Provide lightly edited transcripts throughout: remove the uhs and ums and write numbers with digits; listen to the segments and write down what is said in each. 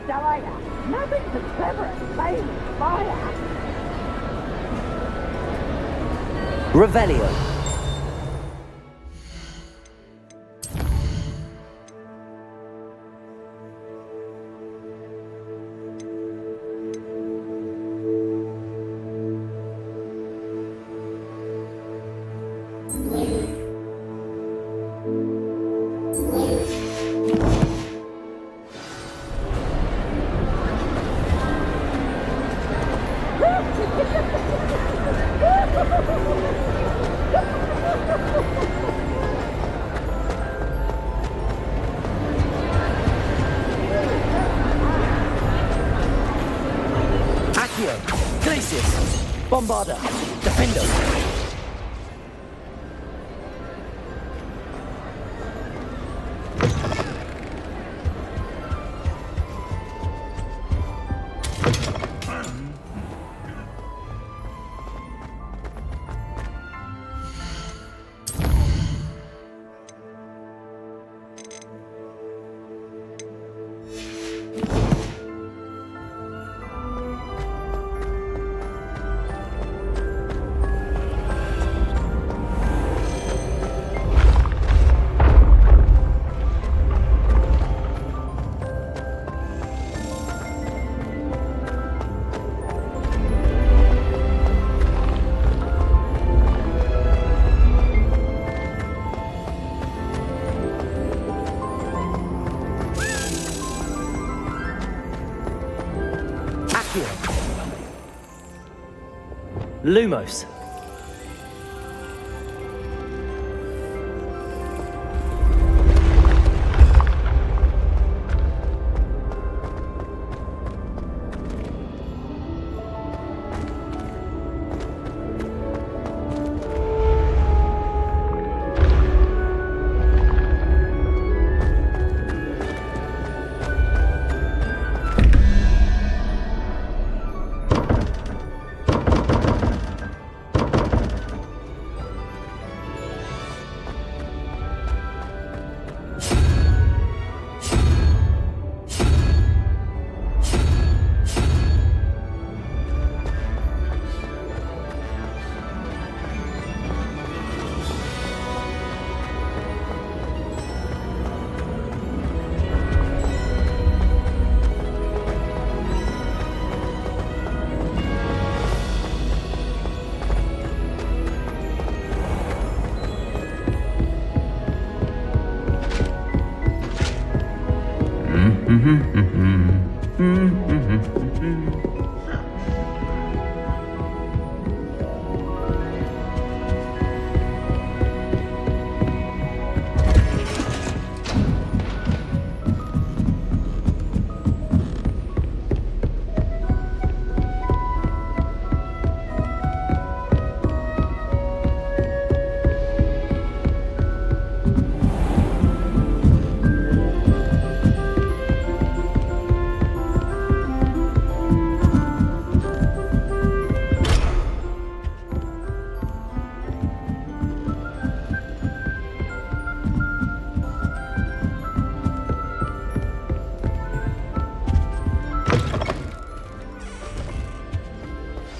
Destroyer. Nothing's as clever as playing with fire. Revelio. Accio. Glacius. Bombarda. Defendo. Lumos.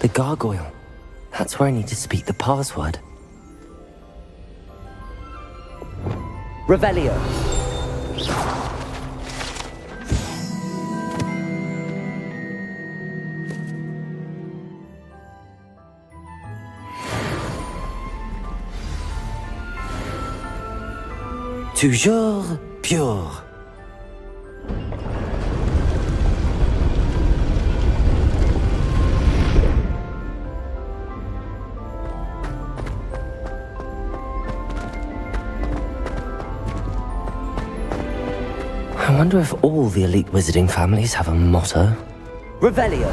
The gargoyle. That's where I need to speak the password. Revelio. Toujours pure. I wonder if all the elite wizarding families have a motto. Revelio.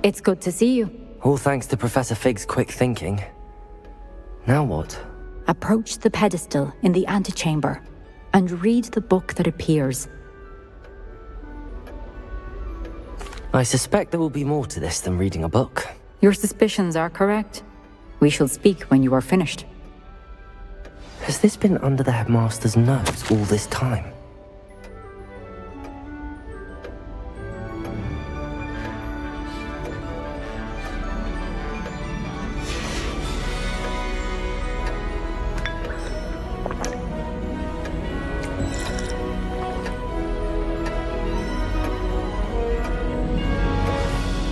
It's good to see you. All thanks to Professor Fig's quick thinking. Now what? Approach the pedestal in the antechamber and read the book that appears. I suspect there will be more to this than reading a book. Your suspicions are correct. We shall speak when you are finished. Has this been under the headmaster's nose all this time?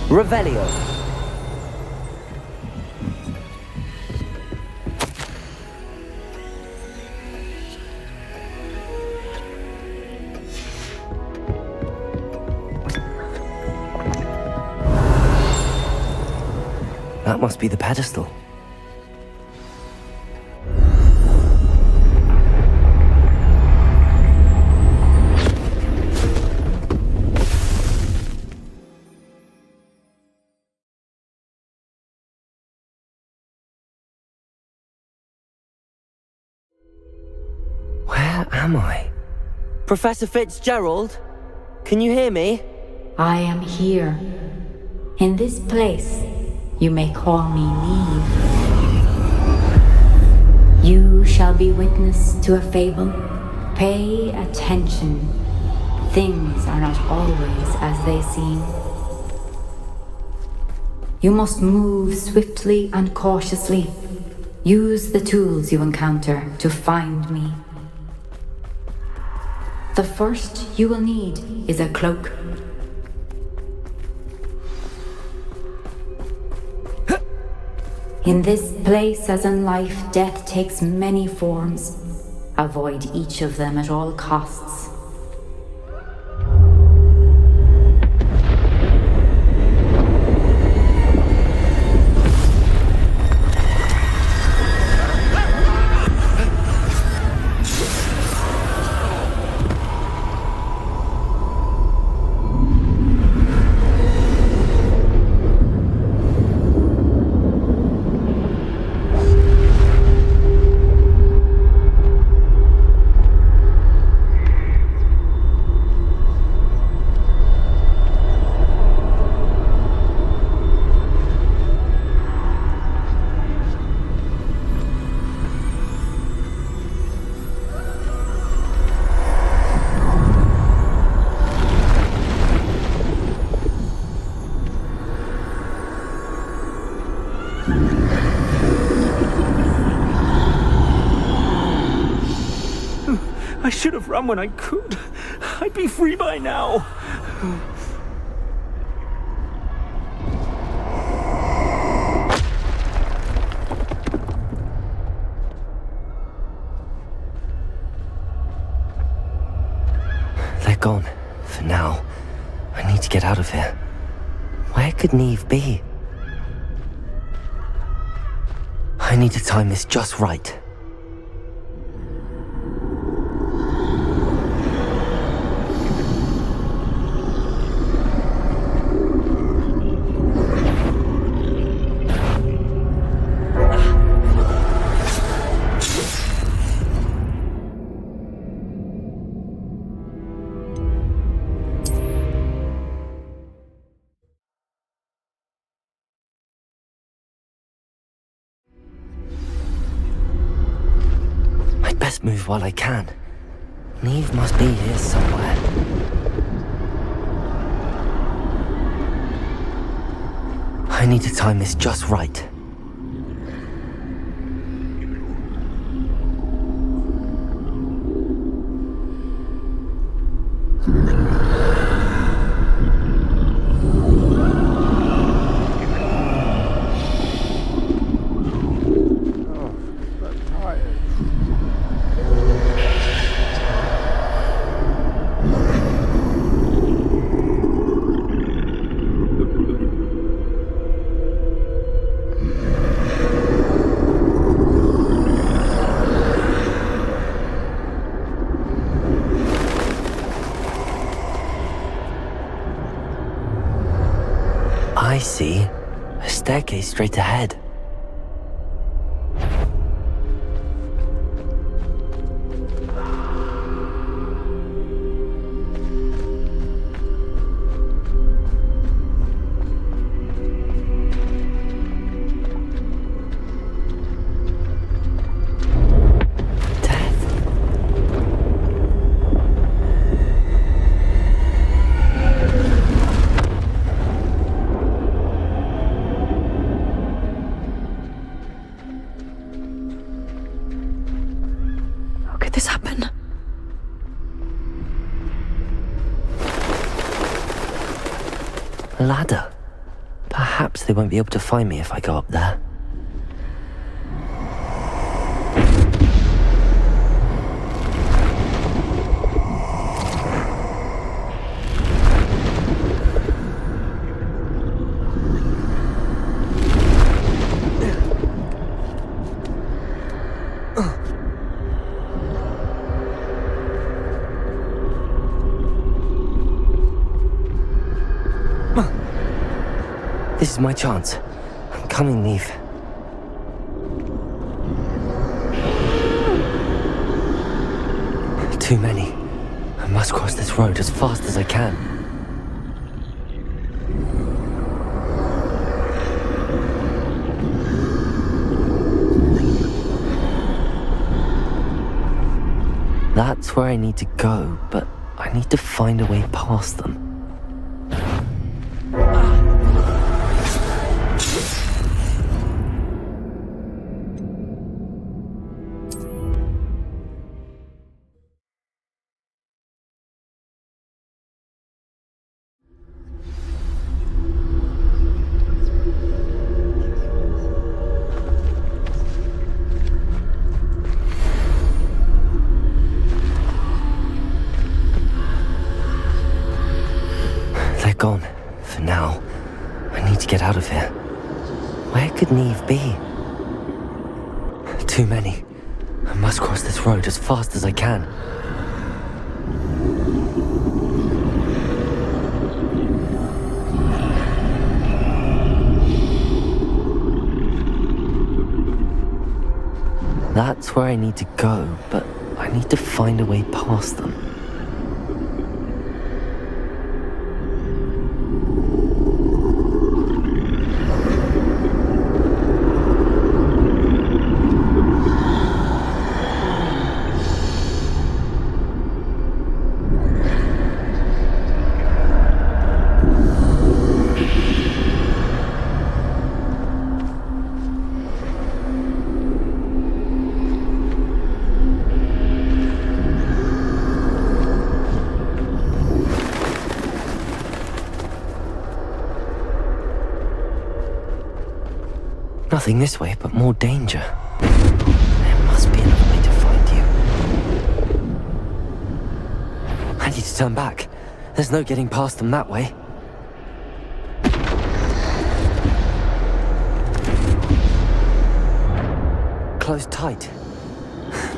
Revelio. That must be the pedestal. Where am I? Professor Fitzgerald? Can you hear me? I am here. In this place, you may call me Neve. You shall be witness to a fable. Pay attention. Things are not always as they seem. You must move swiftly and cautiously. Use the tools you encounter to find me. The first you will need is a cloak. In this place, as in life, death takes many forms. Avoid each of them at all costs. I should have run when I could. I'd be free by now. They're gone. For now. I need to get out of here. Where could Neve be? I need to time this just right. Best move while I can. Neve must be here somewhere. I need to time this just right. see. A staircase straight ahead. This happen? A ladder. Perhaps they won't be able to find me if I go up there. This is my chance. I'm coming, Neve. Too many. I must cross this road as fast as I can. That's where I need to go, but I need to find a way past them. Gone, for now. I need to get out of here. Where could Neve be? Too many. I must cross this road as fast as I can. That's where I need to go, but I need to find a way past them. Nothing this way, but more danger. There must be another way to find you. I need to turn back. There's no getting past them that way. Closed tight.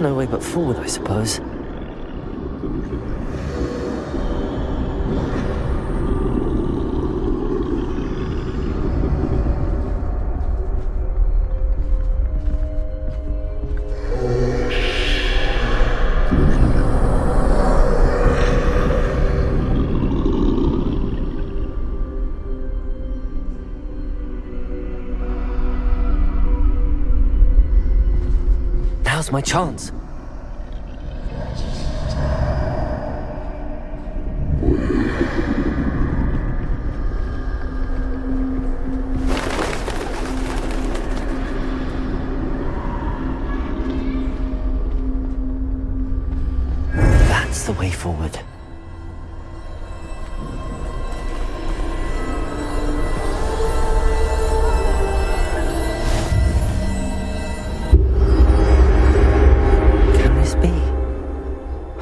No way but forward, I suppose. Now's my chance. That's the way forward.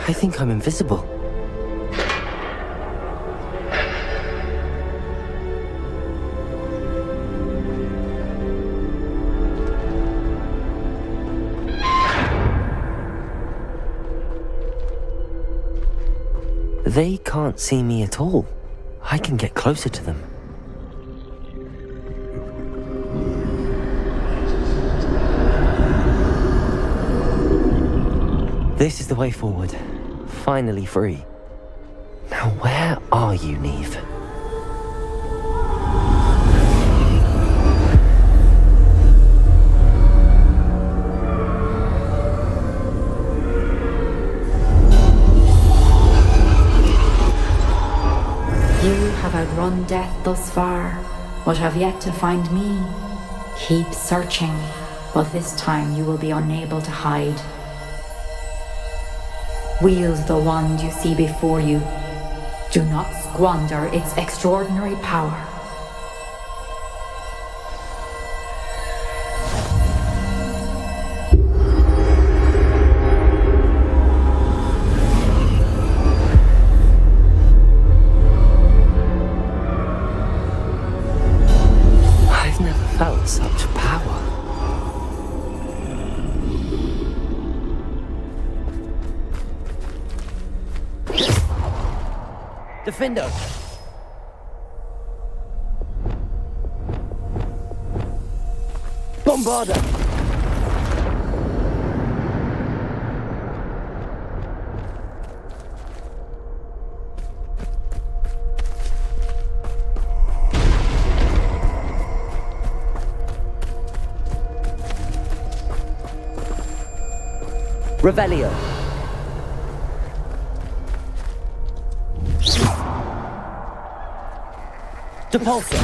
I think I'm invisible. They can't see me at all. I can get closer to them. This is the way forward. Finally free. Now where are you, Neve? You have outrun death thus far, but have yet to find me. Keep searching, but this time you will be unable to hide. Wield the wand you see before you. Do not squander its extraordinary power. I've never felt such power. Defendo! Bombarda! Revelio! Depulso!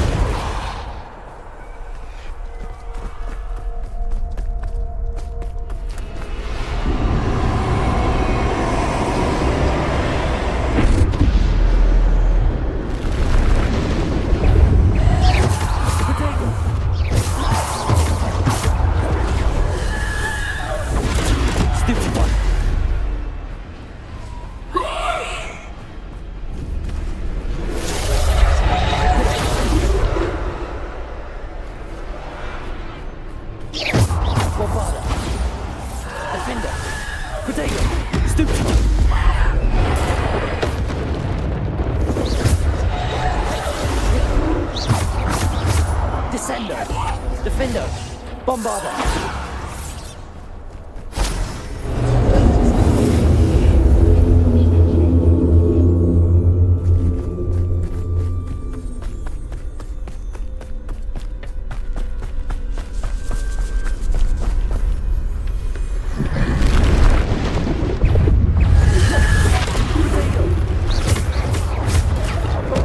Stupid one! Bombarda! Defender! Protego! Stupid one! Descendo! Defendo! Bombarda!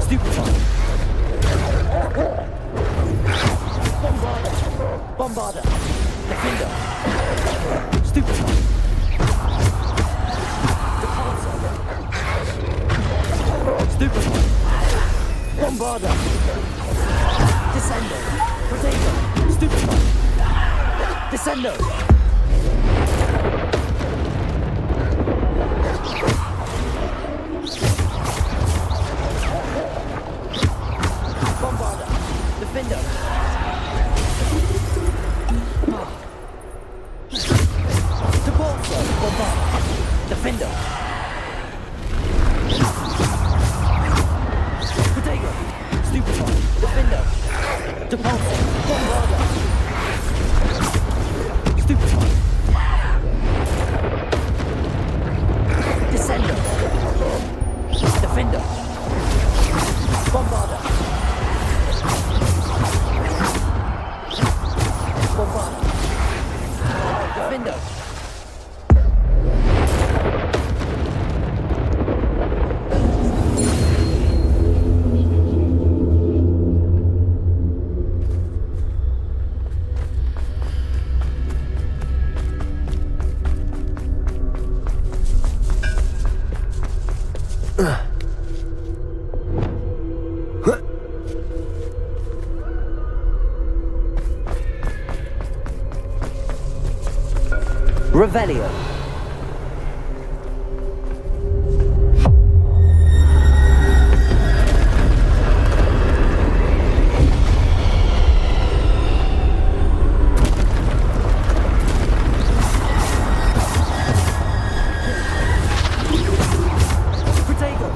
Stupid one! Bombarda! Defender! Stupid one! Stupid one! Bombarda! Descendo! Protego! Stupid one! Descendo! Bombarda! Defendo! Depulso! Bombarda! Defendo! Protego! Stupid one! Defendo! Depulso! Bombarda! Stupid one! Descendo! Defendo! Bombarda! Bombarda! Defendo! Revelio! Protego!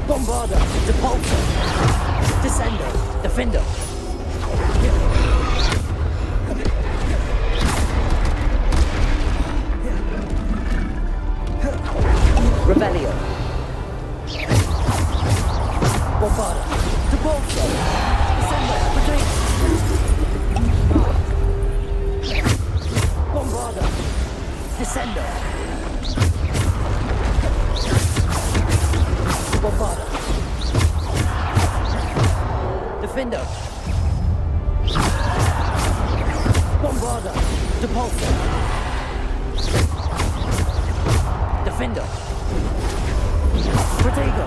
Bombarda! Depulso! Revelio. Bombarda. Debolso. Descendo. Retreat. Bombarda. Descendo. Bombarda. Defendo. Bombarda. Depulso. Defendo. Protego.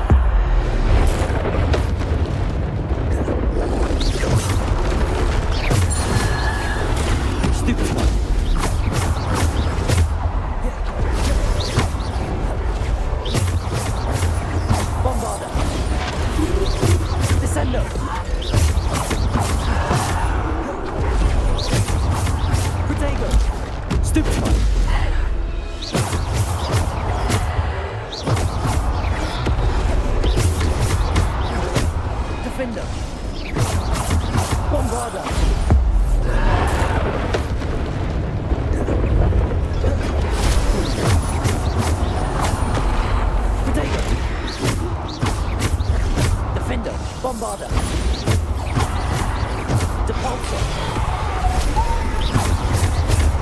Stupid one. Bombarda. Descendo. Protego. Stupid one. Defender. Bombarda. Protego. Defender. Bombarda. Depulso.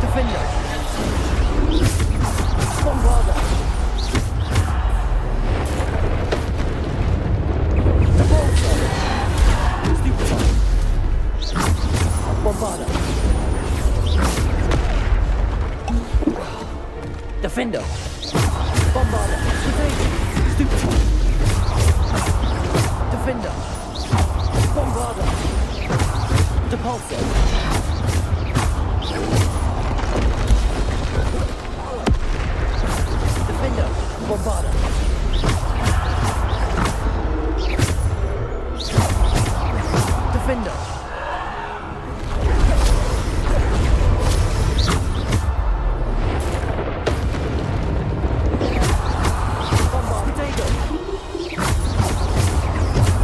Defender. Bombarda. Depulso. Stupid one. Bombarda. Defender. Bombarda. Protego. Stupid one. Defender. Bombarda. Depulso. Defender. Bombarda. Defender. Bombarda. Protego.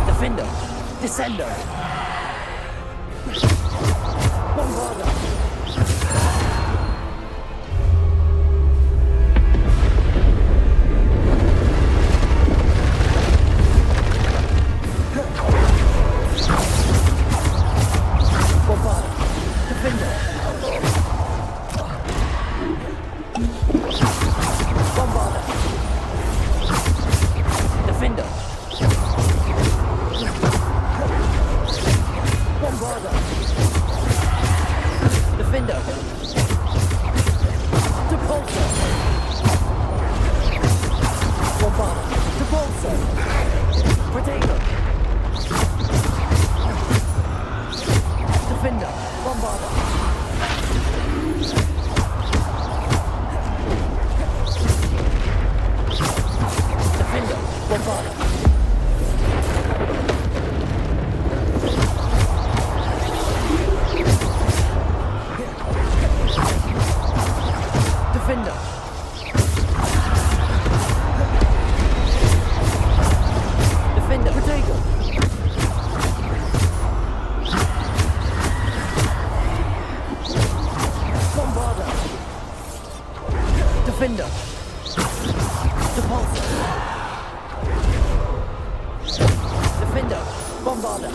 Defender. Descendo. Bombarda. Bombarda. Defender. Bombarda. Defender. Bombarda. Defender. Depulso. Bombarda. Depulso. Protego. Defender. Bombarda. Defender. Bombarda. Defender. Defender. Protego. Bombarda. Defender. Depulso. Defender. Bombarda.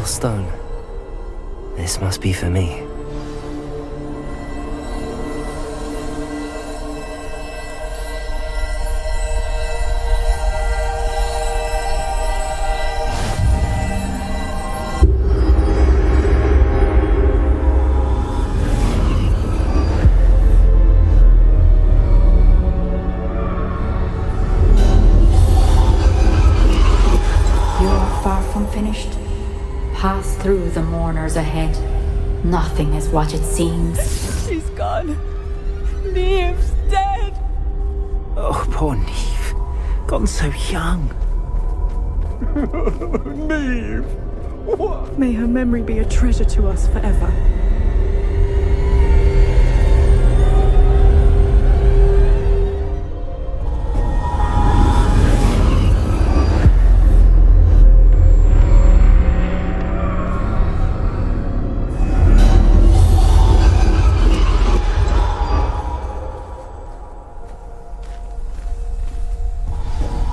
Stone. This must be for me. through the mourners ahead. Nothing is what it seems. She's gone. Neve's dead. Oh, poor Neve. Gone so young. Neve! What? May her memory be a treasure to us forever.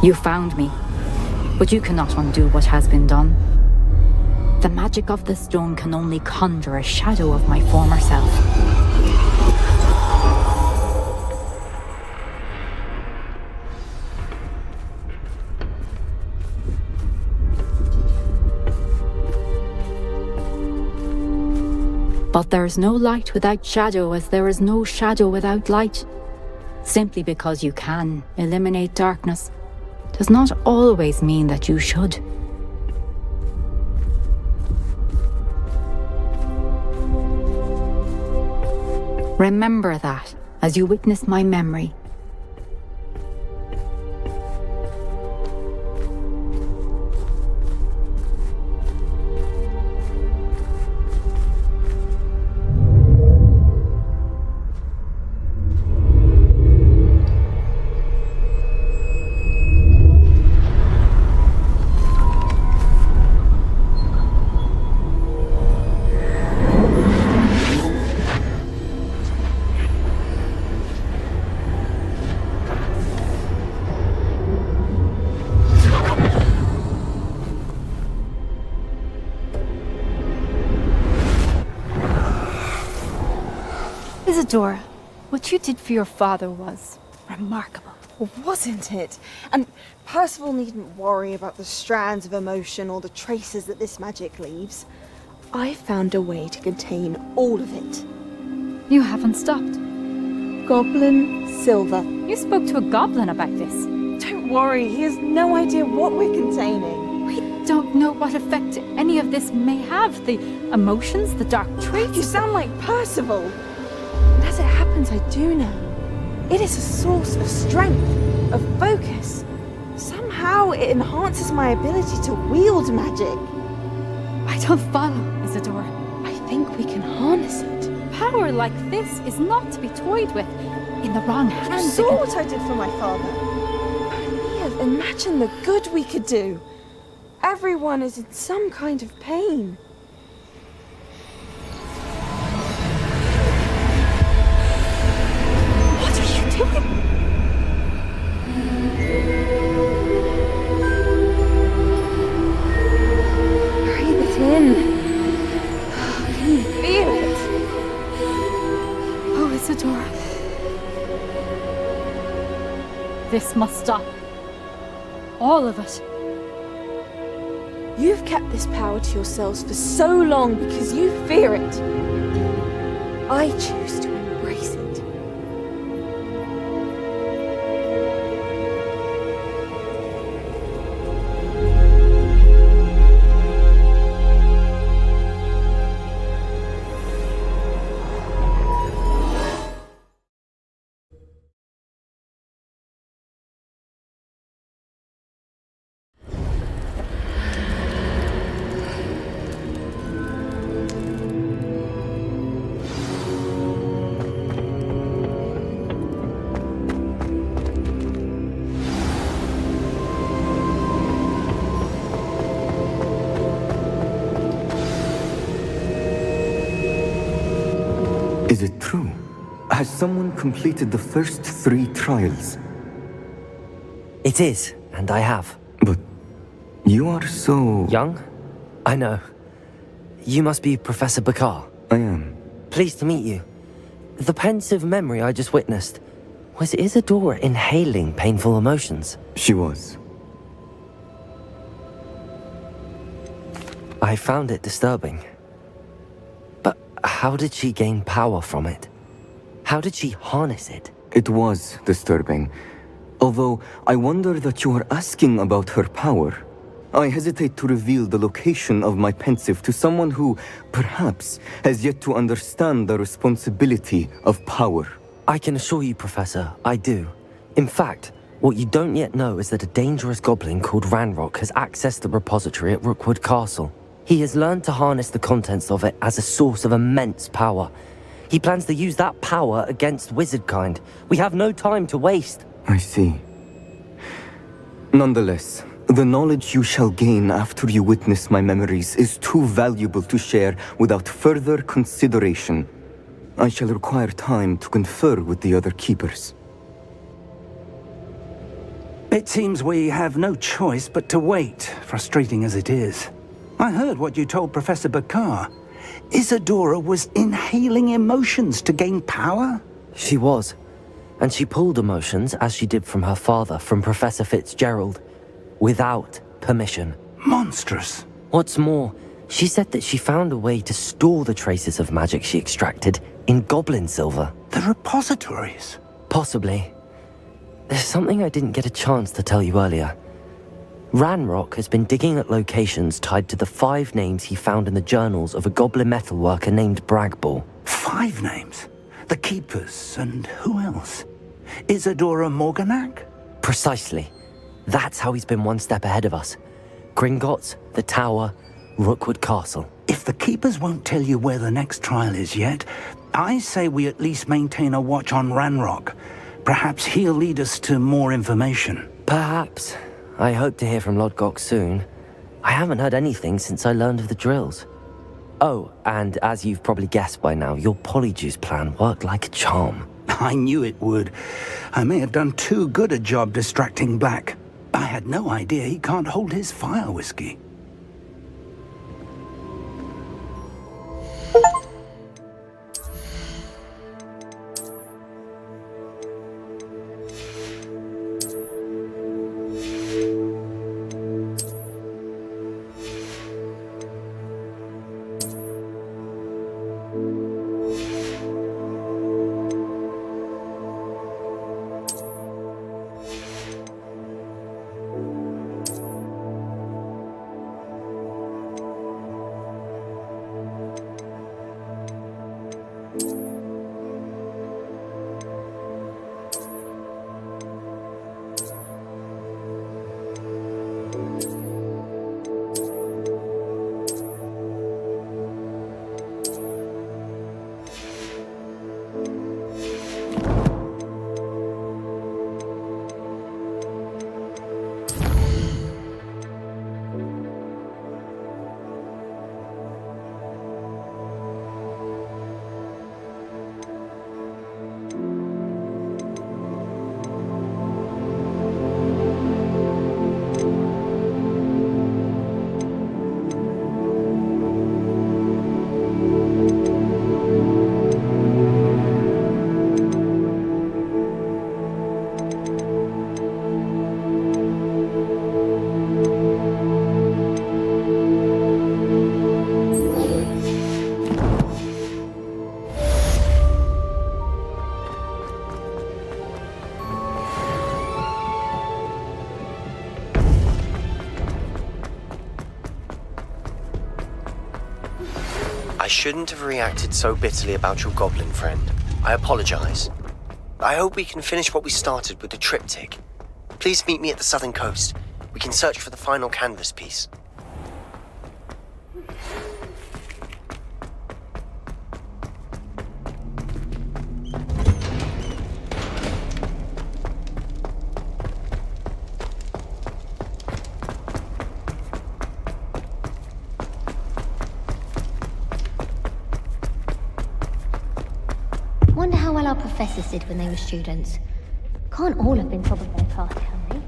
You found me, but you cannot undo what has been done. The magic of the stone can only conjure a shadow of my former self. But there is no light without shadow, as there is no shadow without light. Simply because you can eliminate darkness does not always mean that you should. Remember that as you witness my memory. Isadora, what you did for your father was remarkable. Well, wasn't it? And Percival needn't worry about the strands of emotion or the traces that this magic leaves. I found a way to contain all of it. You haven't stopped. Goblin Silver. You spoke to a goblin about this. Don't worry, he has no idea what we're containing. We don't know what effect any of this may have. The emotions, the dark traits. You sound like Percival. And as it happens, I do know. It is a source of strength, of focus. Somehow it enhances my ability to wield magic. I don't follow, Isadora. I think we can harness it. Power like this is not to be toyed with. In the wrong You hands. saw what I did for my father. Only imagine the good we could do. Everyone is in some kind of pain. What are you doing? Breathe it in. Can you feel it? Oh, Isadora. This must stop. All of it. You've kept this power to yourselves for so long because you fear it. I choose to embrace it. Is it true? Has someone completed the first 3 trials? It is, and I have. But you are so... Young? I know. You must be Professor Bakar. I am. Pleased to meet you. The pensive memory I just witnessed, was Isadora inhaling painful emotions? She was. I found it disturbing. But how did she gain power from it? How did she harness it? It was disturbing. Although, I wonder that you are asking about her power. I hesitate to reveal the location of my pensive to someone who, perhaps, has yet to understand the responsibility of power. I can assure you, Professor, I do. In fact, what you don't yet know is that a dangerous goblin called Ranrock has accessed the repository at Rookwood Castle. He has learned to harness the contents of it as a source of immense power. He plans to use that power against wizardkind. We have no time to waste. I see. Nonetheless, the knowledge you shall gain after you witness my memories is too valuable to share without further consideration. I shall require time to confer with the other keepers. It seems we have no choice but to wait, frustrating as it is. I heard what you told Professor Bakar. Isadora was inhaling emotions to gain power? She was. And she pulled emotions, as she did from her father, from Professor Fitzgerald, without permission. Monstrous. What's more, she said that she found a way to store the traces of magic she extracted in goblin silver. The repositories? Possibly. There's something I didn't get a chance to tell you earlier. Ranrock has been digging at locations tied to the 5 names he found in the journals of a goblin metalworker named Bragball. 5 names? The Keepers, and who else? Isadora Morganac? Precisely. That's how he's been one step ahead of us. Gringotts, the Tower, Rookwood Castle. If the Keepers won't tell you where the next trial is yet, I say we at least maintain a watch on Ranrock. Perhaps he'll lead us to more information. Perhaps. I hope to hear from Lodgok soon. I haven't heard anything since I learned of the drills. Oh, and as you've probably guessed by now, your polyjuice plan worked like a charm. I knew it would. I may have done too good a job distracting Black. I had no idea he can't hold his fire whiskey. I shouldn't have reacted so bitterly about your goblin friend. I apologize. I hope we can finish what we started with the triptych. Please meet me at the southern coast. We can search for the final canvas piece. Wonder how well our professors did when they were students. Can't all have been top of their class, can they?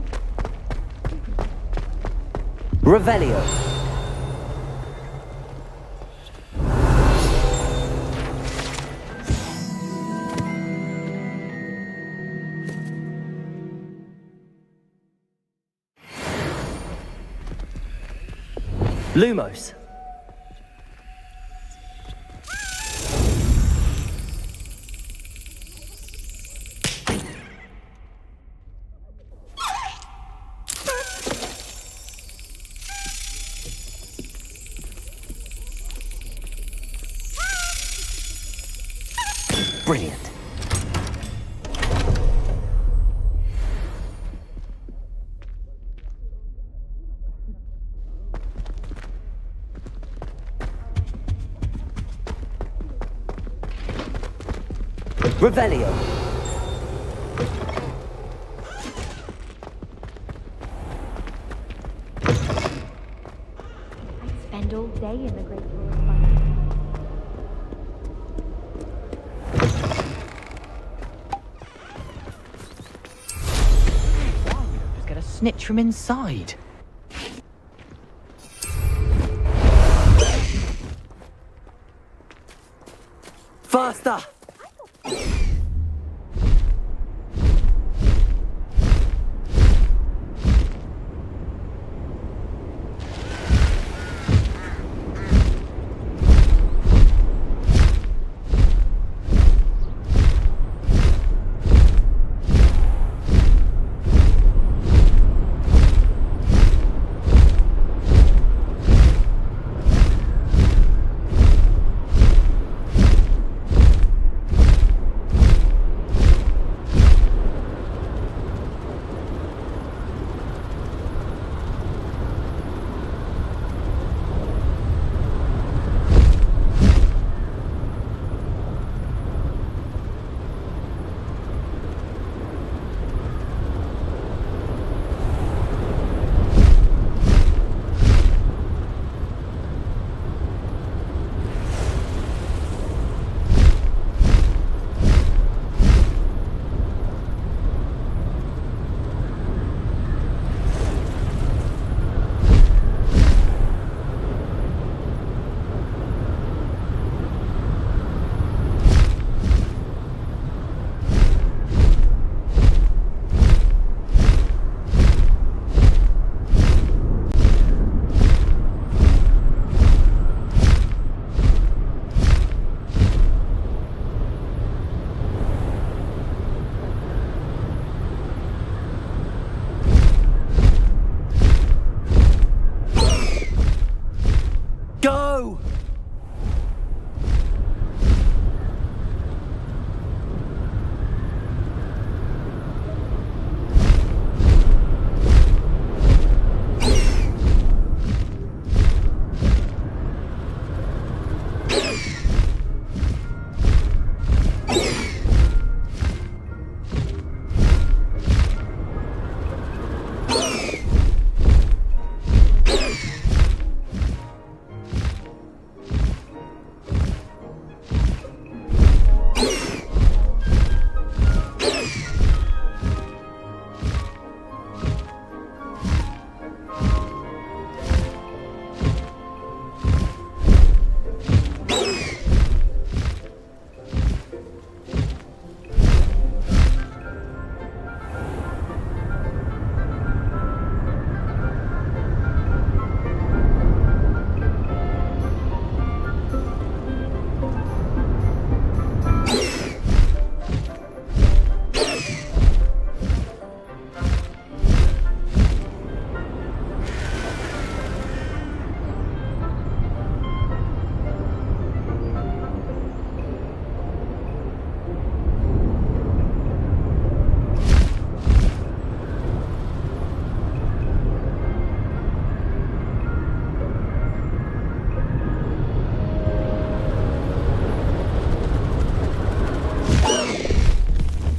Revelio. Lumos. Brilliant. Revelio. I'd spend all day in the Great Hall of Fire. Just get a snitch from inside. Faster! Go!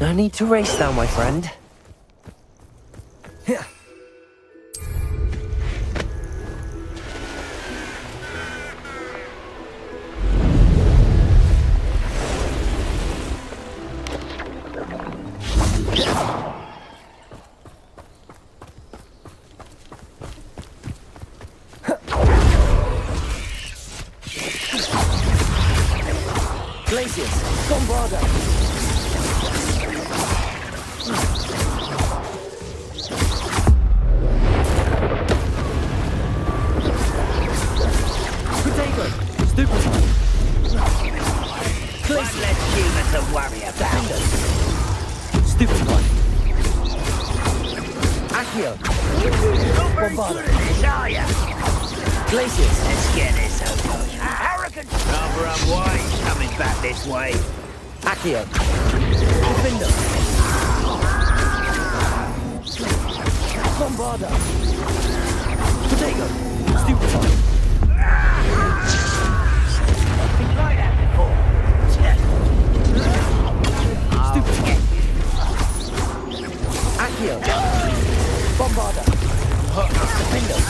No need to race now, my friend. Here. Glacius, Bombarda! Potato! Stupefy! Glacius! Let's humans a worry about us! Stupefy! Accio! Bombarda! Are ya? Glacius! Let's get this over. Arrogant! Number one white coming back this way. Accio. Defender. Bombarda. Potato. Stupefy. Stupefy. Accio. Bombarda. Defender.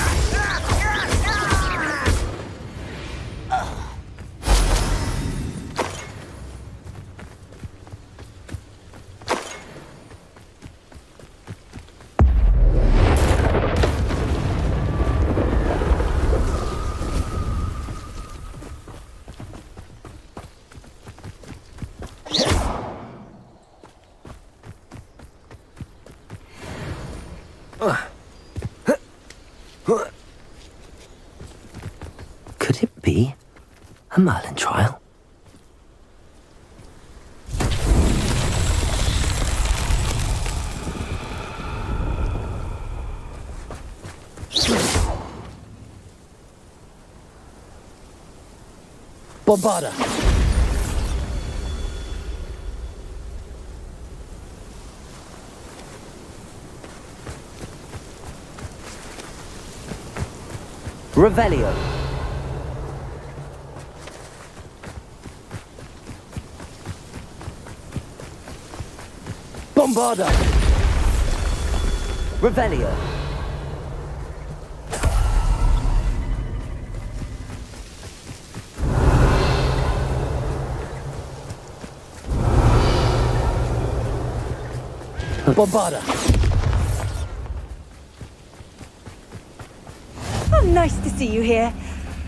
Could it be a Merlin trial? Bombarda. Revelio. Bombarda. Revelio. Bombarda. Oh, nice to see you here.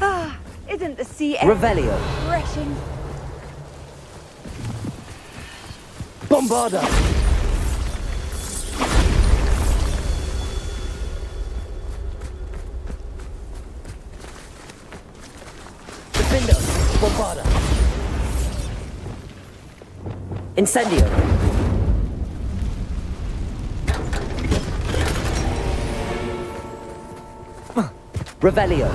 Ah, isn't the sea air Revelio. refreshing? Bombarda. Defender. Bombarda. Incendio. Revelio.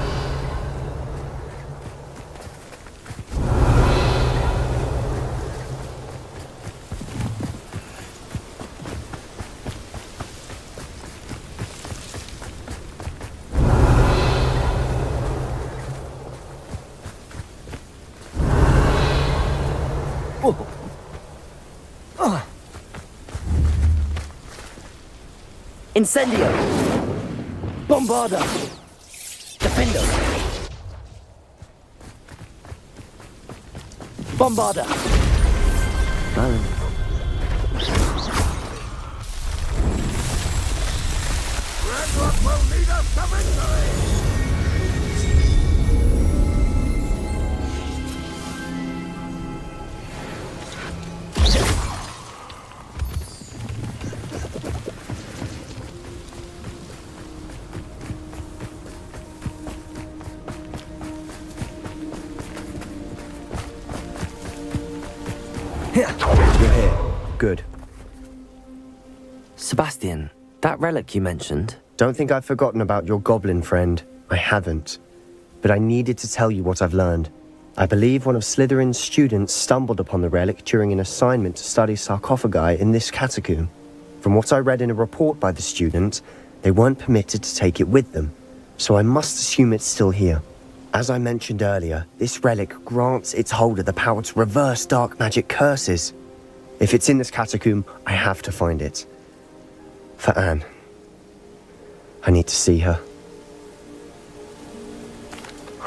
Incendio. Bombarda. Defender. Bombarda. Redrock will lead us to victory! You're here. Good. Sebastian, that relic you mentioned. Don't think I've forgotten about your goblin friend. I haven't. But I needed to tell you what I've learned. I believe one of Slytherin's students stumbled upon the relic during an assignment to study sarcophagi in this catacomb. From what I read in a report by the student, they weren't permitted to take it with them, so I must assume it's still here. As I mentioned earlier, this relic grants its holder the power to reverse dark magic curses. If it's in this catacomb, I have to find it. For Anne. I need to see her.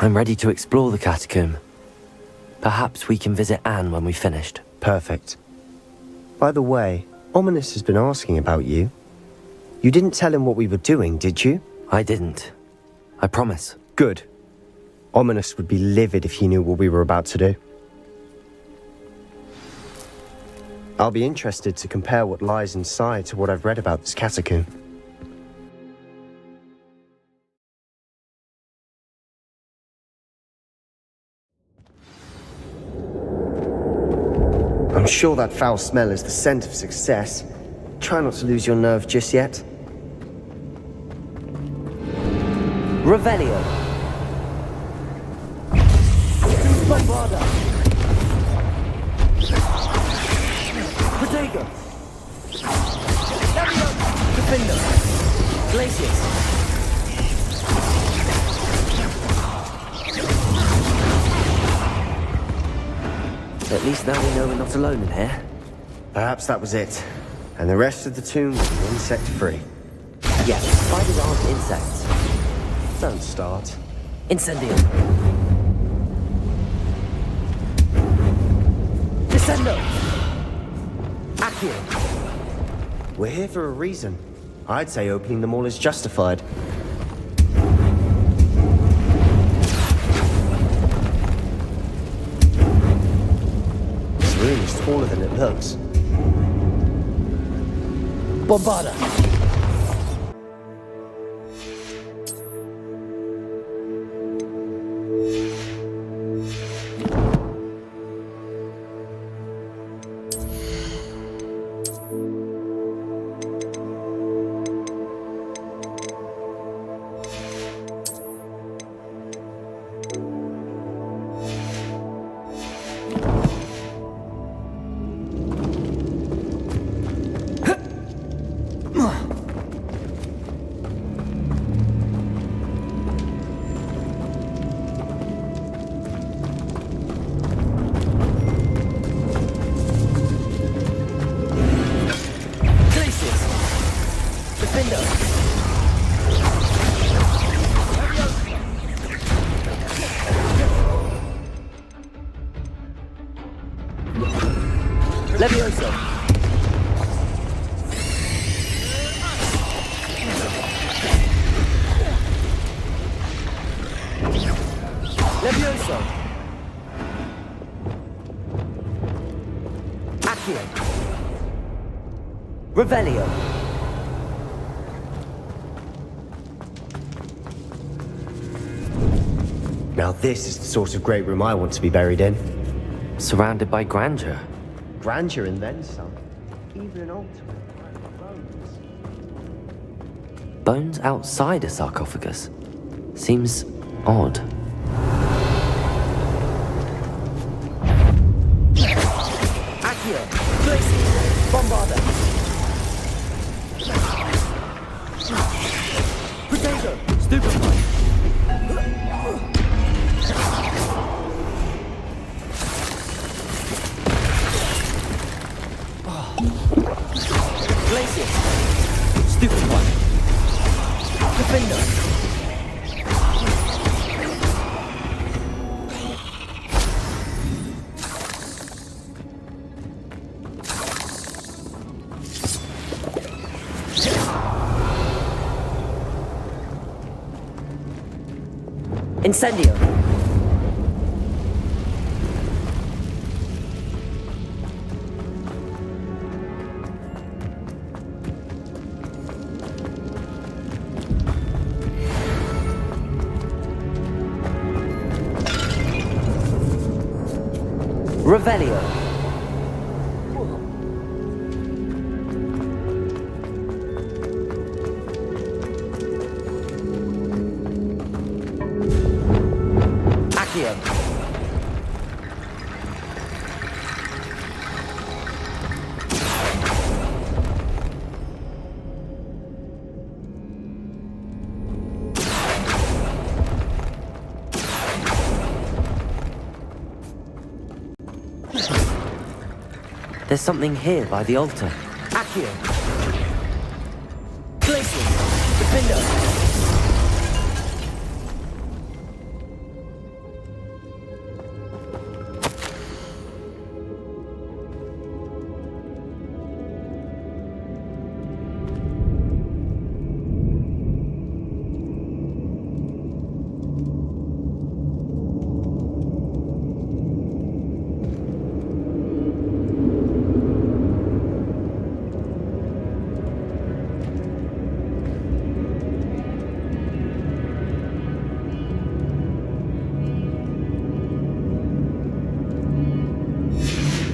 I'm ready to explore the catacomb. Perhaps we can visit Anne when we've finished. Perfect. By the way, Ominous has been asking about you. You didn't tell him what we were doing, did you? I didn't. I promise. Good. Ominous would be livid if he knew what we were about to do. I'll be interested to compare what lies inside to what I've read about this catacomb. I'm sure that foul smell is the scent of success. Try not to lose your nerve just yet. Revelio. Bombarda. At least now we know we're not alone in here. Perhaps that was it. And the rest of the tomb will be insect-free. Yes, spiders aren't insects. Don't start. Incendio. Descendo. Accio. We're here for a reason. I'd say opening them all is justified. This room is taller than it looks. Bombarda. Levioso. Levioso. Accio. Revelio. Now this is the sort of great room I want to be buried in. Surrounded by grandeur. Grandeur and then some. Even an altar. Bones. Bones outside a sarcophagus. Seems odd. Accio. Glacier. Bombarda. Potato. Stupefy. Glacier. Stupefy. Defender. Incendio. Revelio. Accio. There's something here by the altar. Accio. Glacier. Defender.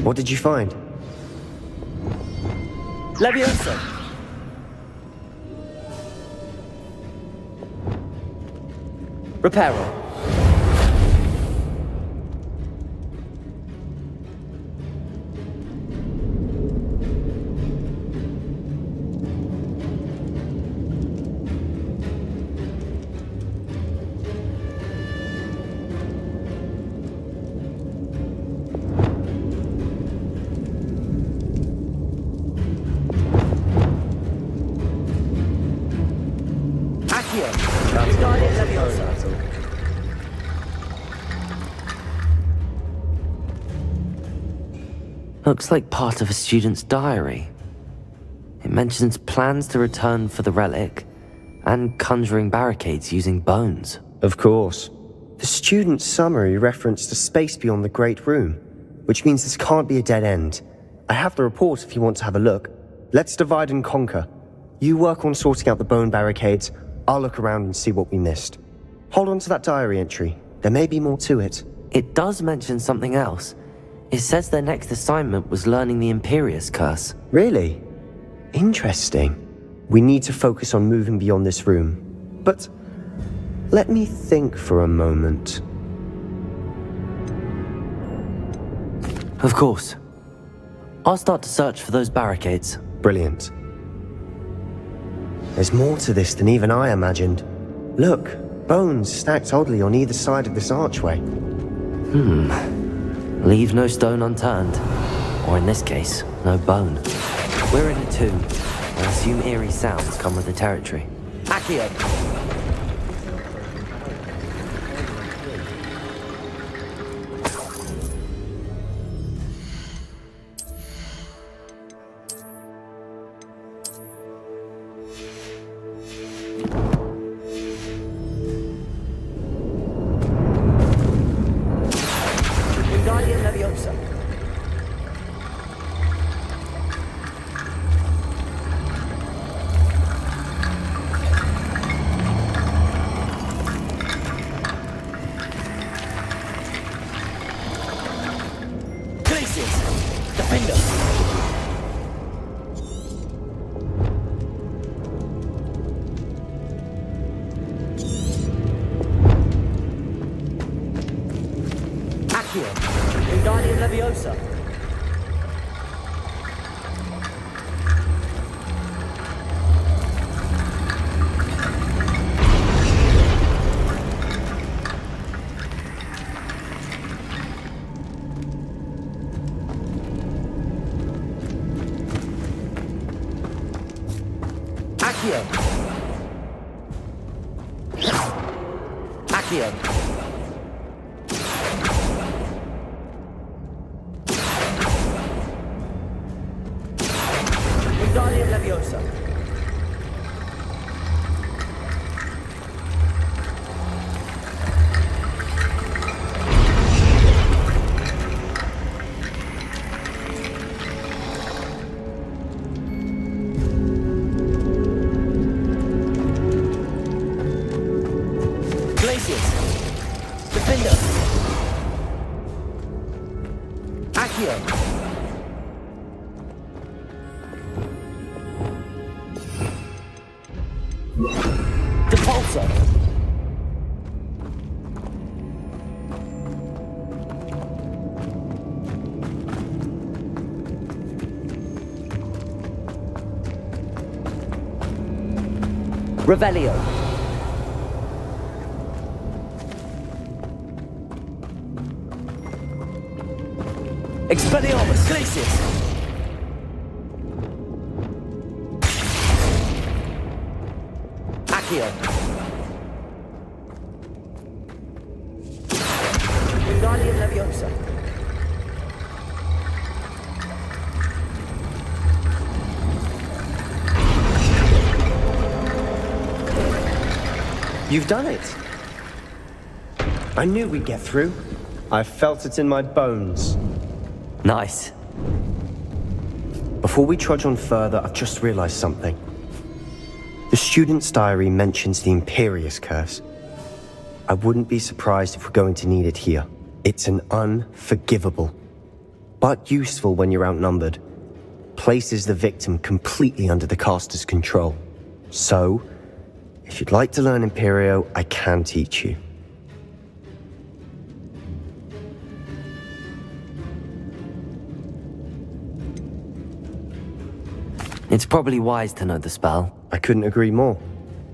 What did you find? Levioso. Reparo. Looks like part of a student's diary. It mentions plans to return for the relic and conjuring barricades using bones. Of course. The student's summary referenced a space beyond the Great Room, which means this can't be a dead end. I have the report if you want to have a look. Let's divide and conquer. You work on sorting out the bone barricades, I'll look around and see what we missed. Hold on to that diary entry. There may be more to it. It does mention something else. It says their next assignment was learning the Imperius Curse. Really? Interesting. We need to focus on moving beyond this room. But let me think for a moment. Of course. I'll start to search for those barricades. Brilliant. There's more to this than even I imagined. Look, bones stacked oddly on either side of this archway. Leave no stone unturned. Or in this case, no bone. We're in a tomb. I assume eerie sounds come with the territory. Accio! Wingardium Leviosa. Wingardium Leviosa. Accio. Accio. Wingardium Leviosa. Glacius. Defender. Accio. Depulso. Revelio. Expelliarmus. Glacius. Accio. Wingardium Leviosa. You've done it. I knew we'd get through. I felt it in my bones. Nice. Before we trudge on further, I've just realized something. The student's diary mentions the Imperius Curse. I wouldn't be surprised if we're going to need it here. It's an unforgivable, but useful when you're outnumbered. Places the victim completely under the caster's control. So, if you'd like to learn Imperio, I can teach you. It's probably wise to know the spell. I couldn't agree more.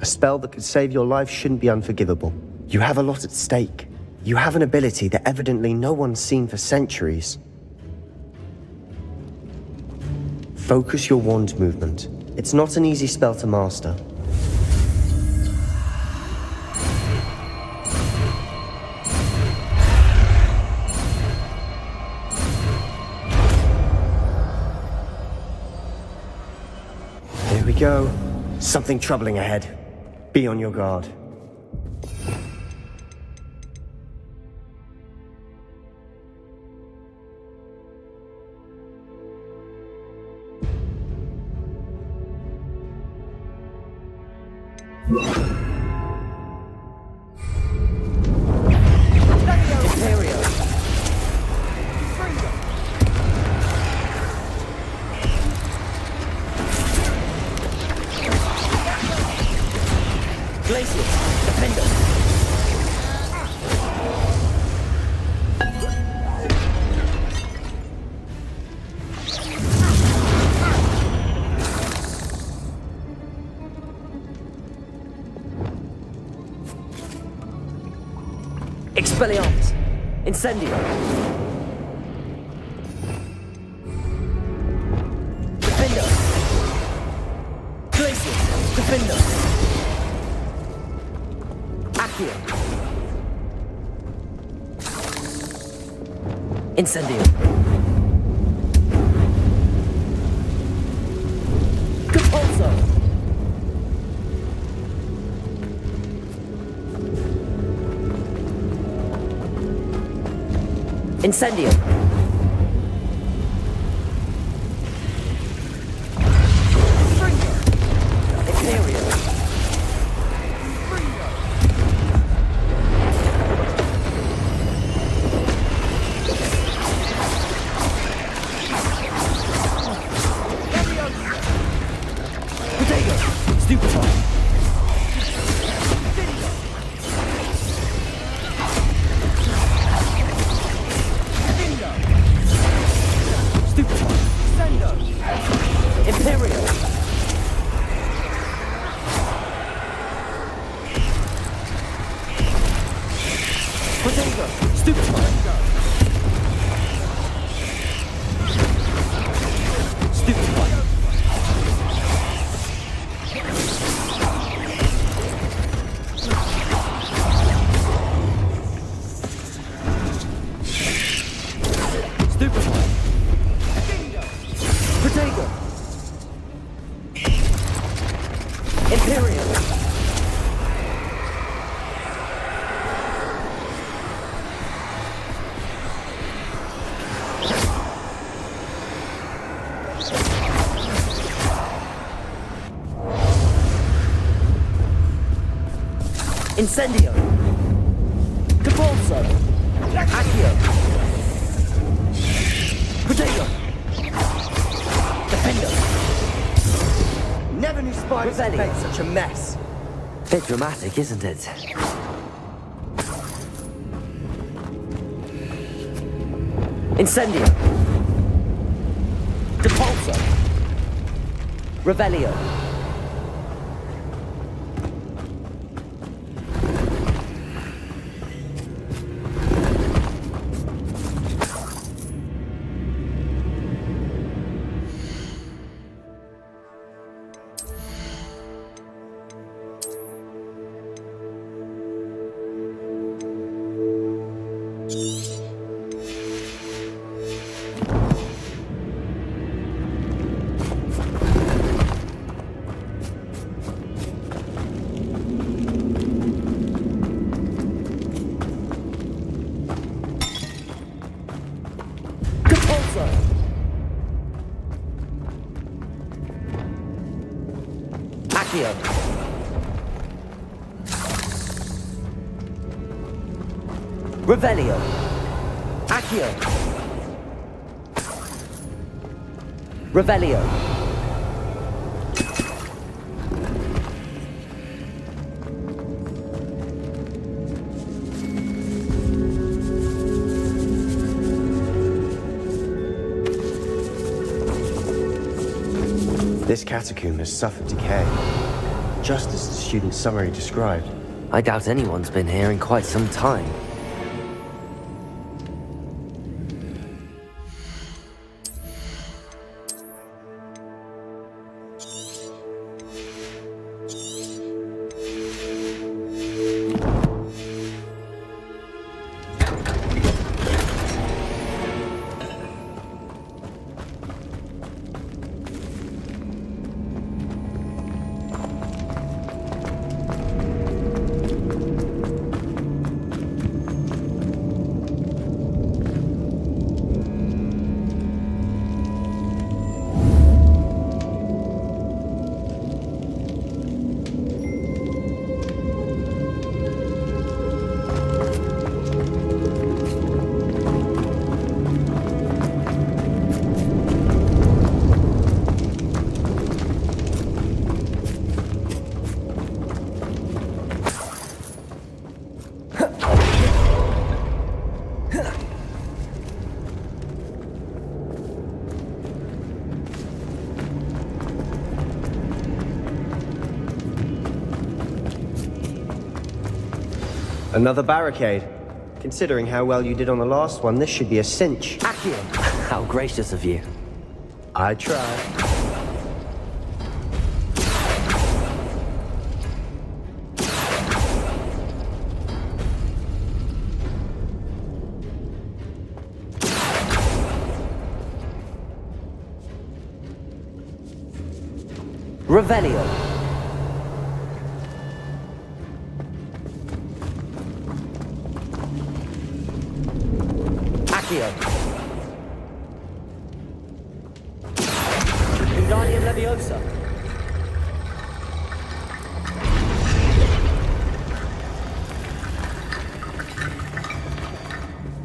A spell that could save your life shouldn't be unforgivable. You have a lot at stake. You have an ability that evidently no one's seen for centuries. Focus your wand movement. It's not an easy spell to master. we go. Something troubling ahead. Be on your guard. Expelliarmus! Incendio! Defender! Glacius! Defender! Accio! Incendio! Capulso! Incendio! Imperial! Potato! Stupefy! Imperial! Potato! Stupefy! Stupefy! Stupefy! Potato! Imperial! Incendio! Capulso! Accio! Potato! Defender! Never knew spiders could make such a mess. Bit dramatic, isn't it? Incendio! Depulso! Revelio! Accio! Revelio! Accio! Revelio! This catacomb has suffered decay, just as the student's summary described. I doubt anyone's been here in quite some time. Another barricade. Considering how well you did on the last one, this should be a cinch. Accio! How gracious of you. I tried. Revelio. Accio. Wingardium Leviosa.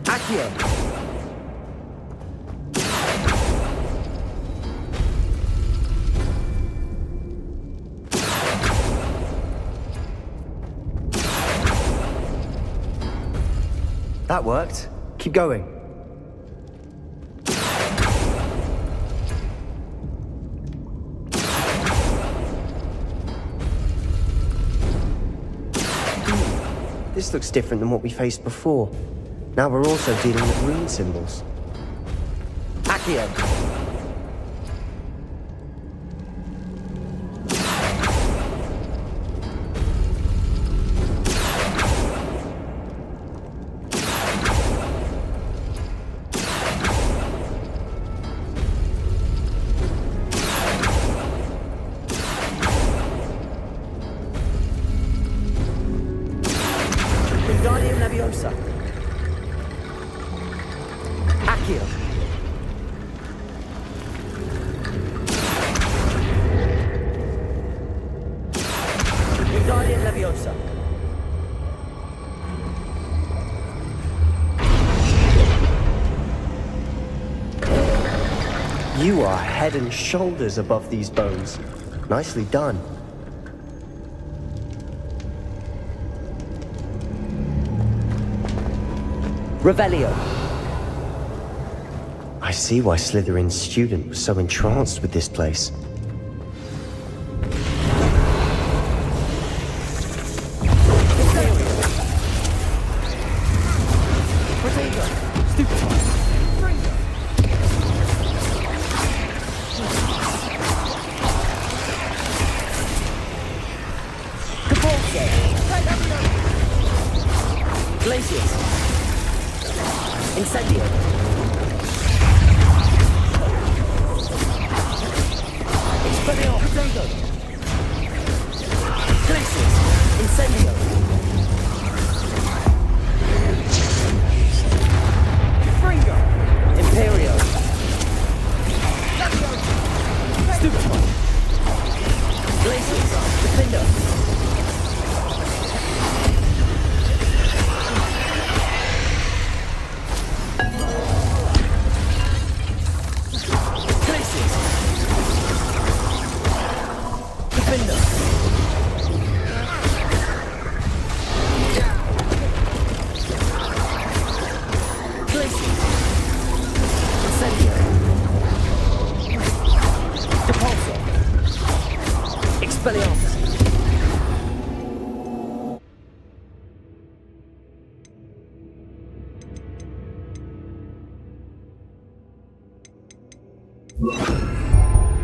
Accio. That worked. Keep going. This looks different than what we faced before. Now we're also dealing with rune symbols. Accio. Wingardium Leviosa. Accio. Wingardium Leviosa. You are head and shoulders above these bones. Nicely done. Revelio. I see why Slytherin's student was so entranced with this place. Glacius. Incendio. Expelliarmus. Potato. Glacius. Incendio. Fringo. Imperio. Stupefy. Glacius. Defender.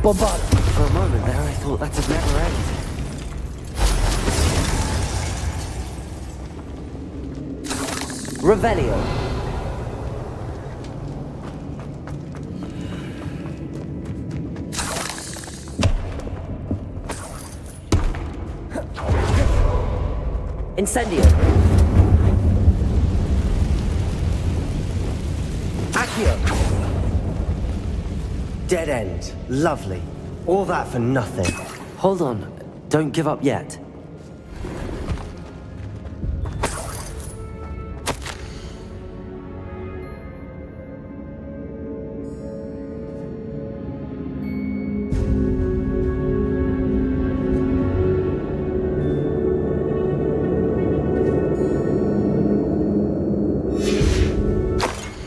Bombard. For a moment there, I thought that'd never end. Revelio. Incendio. Accio. Dead end. Lovely. All that for nothing. Hold on. Don't give up yet.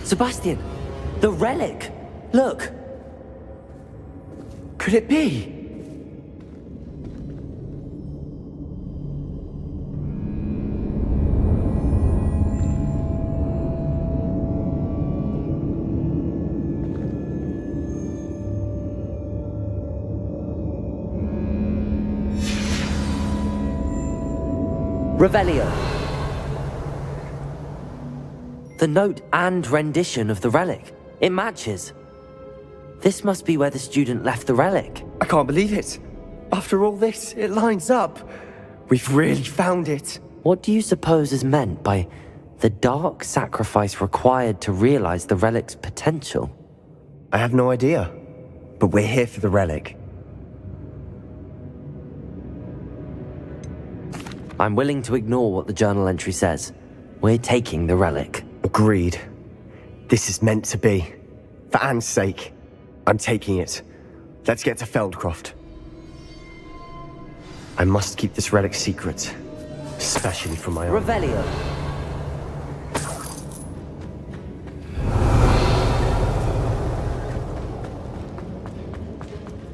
Sebastian, the relic. Look. Could it be? Revelio. The note and rendition of the relic. It matches. This must be where the student left the relic. I can't believe it. After all this, it lines up. We've really found it. What do you suppose is meant by the dark sacrifice required to realize the relic's potential? I have no idea. But we're here for the relic. I'm willing to ignore what the journal entry says. We're taking the relic. Agreed. This is meant to be. For Anne's sake. I'm taking it. Let's get to Feldcroft. I must keep this relic secret. Especially from my own. Revelio.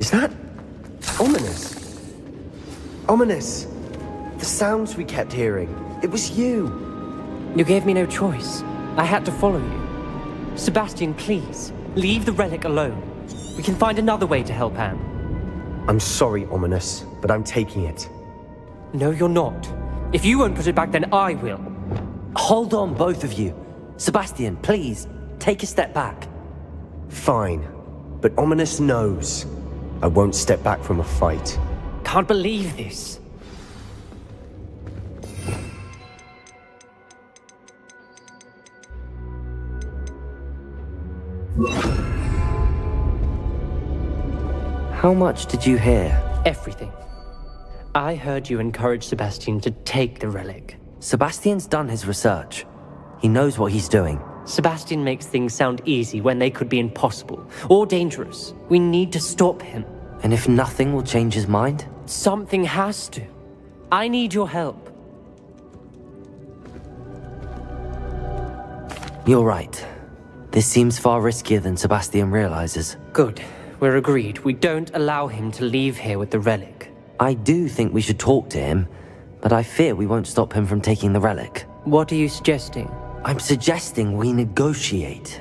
Is that ominous? Ominous. The sounds we kept hearing. It was you. You gave me no choice. I had to follow you. Sebastian, please, leave the relic alone. We can find another way to help Anne. I'm sorry, Ominous, but I'm taking it. No, you're not. If you won't put it back, then I will. Hold on, both of you. Sebastian, please, take a step back. Fine. But Ominous knows I won't step back from a fight. Can't believe this. How much did you hear? Everything. I heard you encourage Sebastian to take the relic. Sebastian's done his research. He knows what he's doing. Sebastian makes things sound easy when they could be impossible or dangerous. We need to stop him. And if nothing will change his mind? Something has to. I need your help. You're right. This seems far riskier than Sebastian realizes. Good. We're agreed. We don't allow him to leave here with the relic. I do think we should talk to him, but I fear we won't stop him from taking the relic. What are you suggesting? I'm suggesting we negotiate.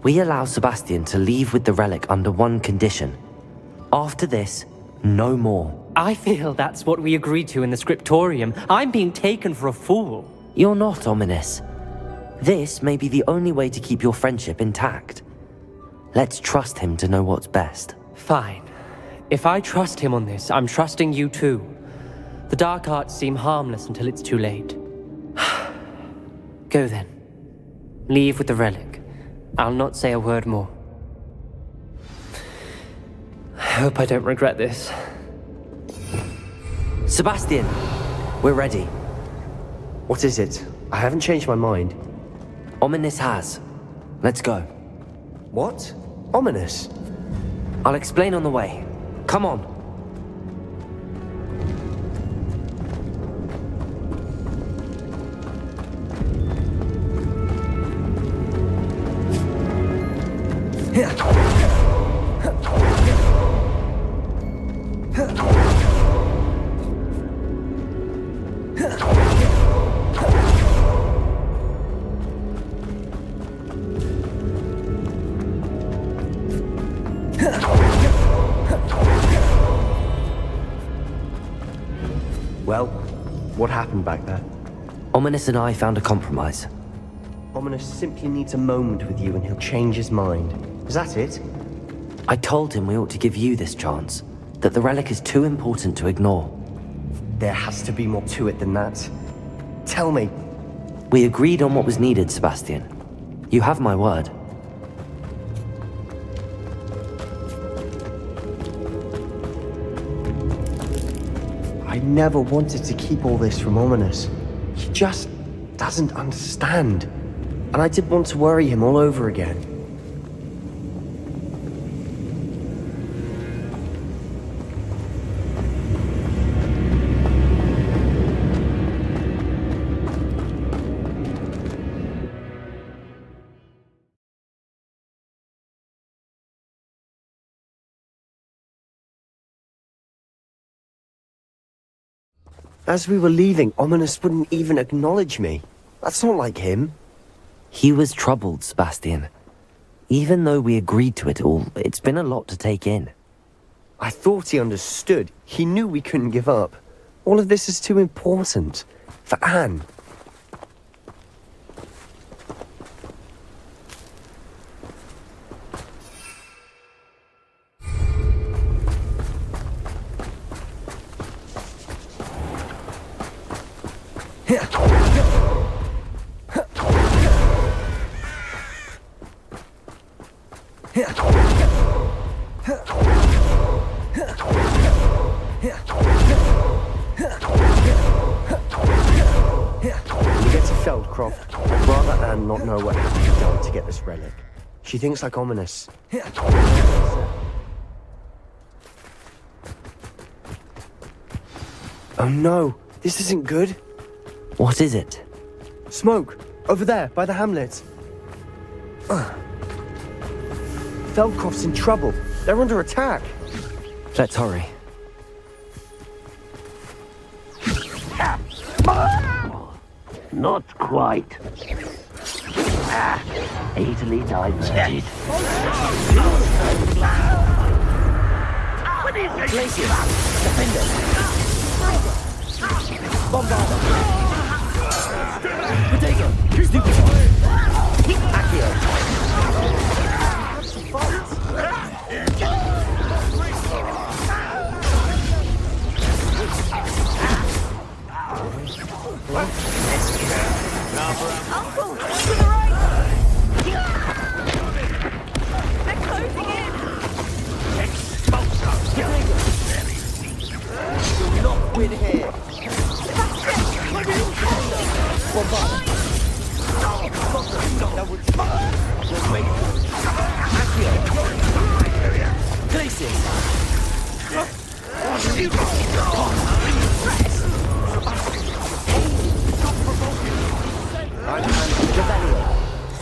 We allow Sebastian to leave with the relic under one condition. After this, no more. I feel that's what we agreed to in the scriptorium. I'm being taken for a fool. You're not, Ominous. This may be the only way to keep your friendship intact. Let's trust him to know what's best. Fine. If I trust him on this, I'm trusting you too. The dark arts seem harmless until it's too late. Go then. Leave with the relic. I'll not say a word more. I hope I don't regret this. Sebastian, we're ready. What is it? I haven't changed my mind. Ominous has. Let's go. What? Ominous? I'll explain on the way. Come on. Well, what happened back there? Ominous and I found a compromise. Ominous simply needs a moment with you and he'll change his mind. Is that it? I told him we ought to give you this chance, that the relic is too important to ignore. There has to be more to it than that. Tell me. We agreed on what was needed, Sebastian. You have my word. I never wanted to keep all this from Ominous. He just doesn't understand. And I didn't want to worry him all over again. As we were leaving, Ominous wouldn't even acknowledge me. That's not like him. He was troubled, Sebastian. Even though we agreed to it all, it's been a lot to take in. I thought he understood. He knew we couldn't give up. All of this is too important. For Anne. I'd rather Anne not know what had to be done to get this relic. She thinks like ominous. Oh no, this isn't good. What is it? Smoke, over there, by the hamlet. Feldcroft's in trouble. They're under attack. Let's hurry. Not quite. Easily diverted. Glacier! Defender! Bombarder! Potato! Accio! Uncle, to the right! They're closing in! Do not win here! Bombarder! That would... Accio! Glacier!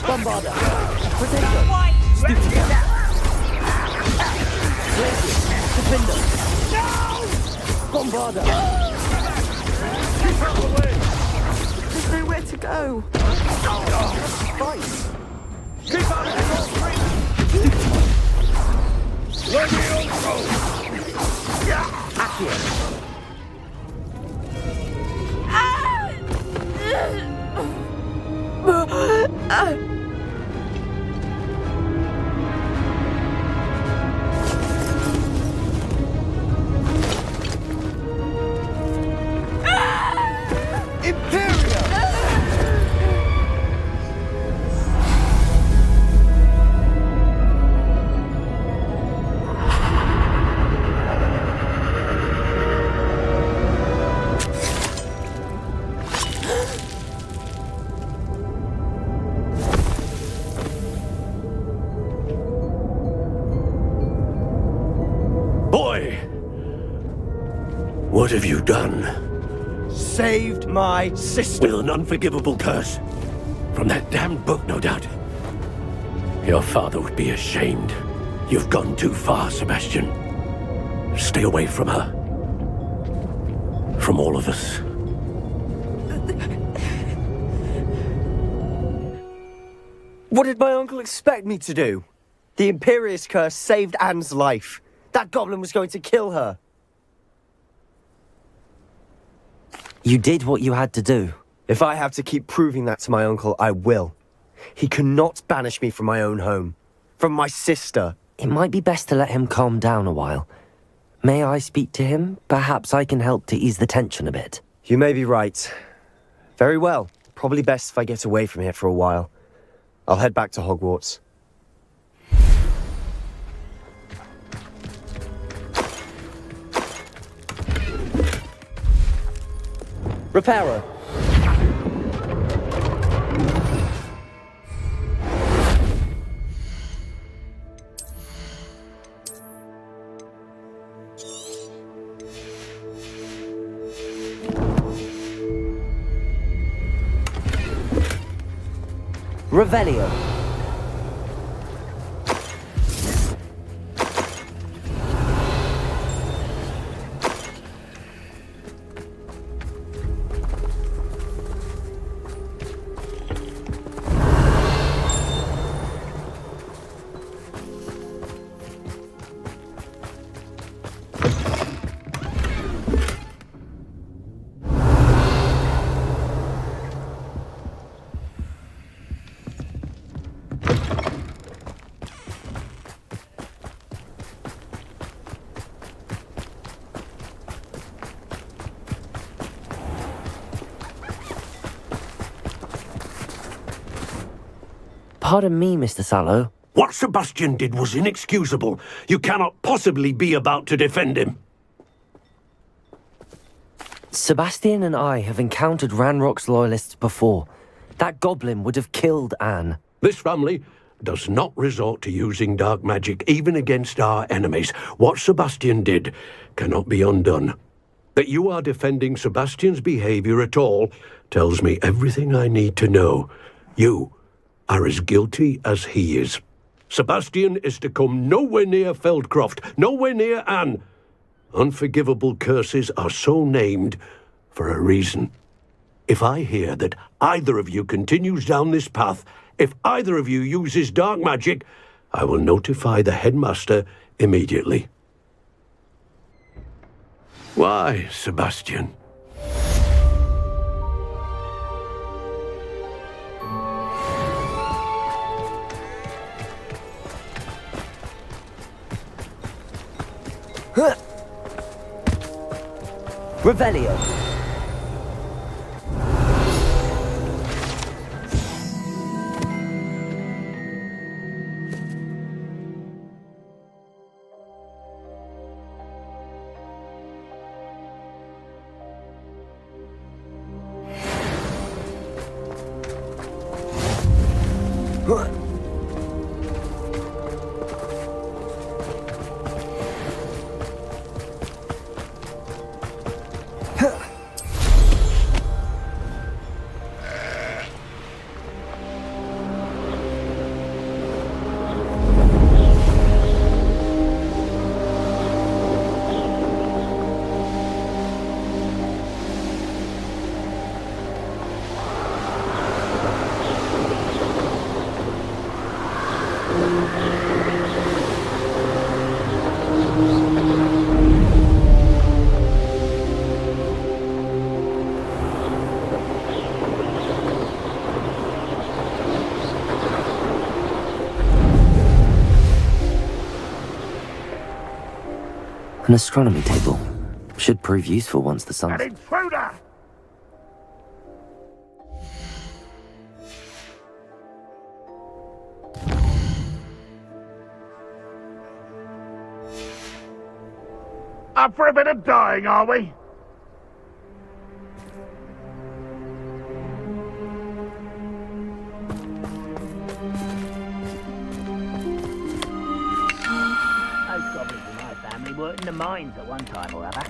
Bombarder! Potato! Stupid! Defender! Bombarder! Keep out of the way! There's nowhere to go. Fight! Keep out of the Accio! What have you done? Saved my sister. With an unforgivable curse. From that damned book, no doubt. Your father would be ashamed. You've gone too far, Sebastian. Stay away from her. From all of us. What did my uncle expect me to do? The Imperious curse saved Anne's life. That goblin was going to kill her. You did what you had to do. If I have to keep proving that to my uncle, I will. He cannot banish me from my own home. From my sister. It might be best to let him calm down a while. May I speak to him? Perhaps I can help to ease the tension a bit. You may be right. Very well. Probably best if I get away from here for a while. I'll head back to Hogwarts. Reparo. Revelio. Pardon me, Mr. Sallow. What Sebastian did was inexcusable. You cannot possibly be about to defend him. Sebastian and I have encountered Ranrock's loyalists before. That goblin would have killed Anne. This family does not resort to using dark magic even against our enemies. What Sebastian did cannot be undone. That you are defending Sebastian's behavior at all tells me everything I need to know. You are as guilty as he is. Sebastian is to come nowhere near Feldcroft, nowhere near Anne. Unforgivable curses are so named for a reason. If I hear that either of you continues down this path, if either of you uses dark magic, I will notify the headmaster immediately. Why, Sebastian? Revelio. An astronomy table. Should prove useful once the sun's... An intruder! Up for a bit of dying, are we? Most goblins in my family worked in the mines at one time or other.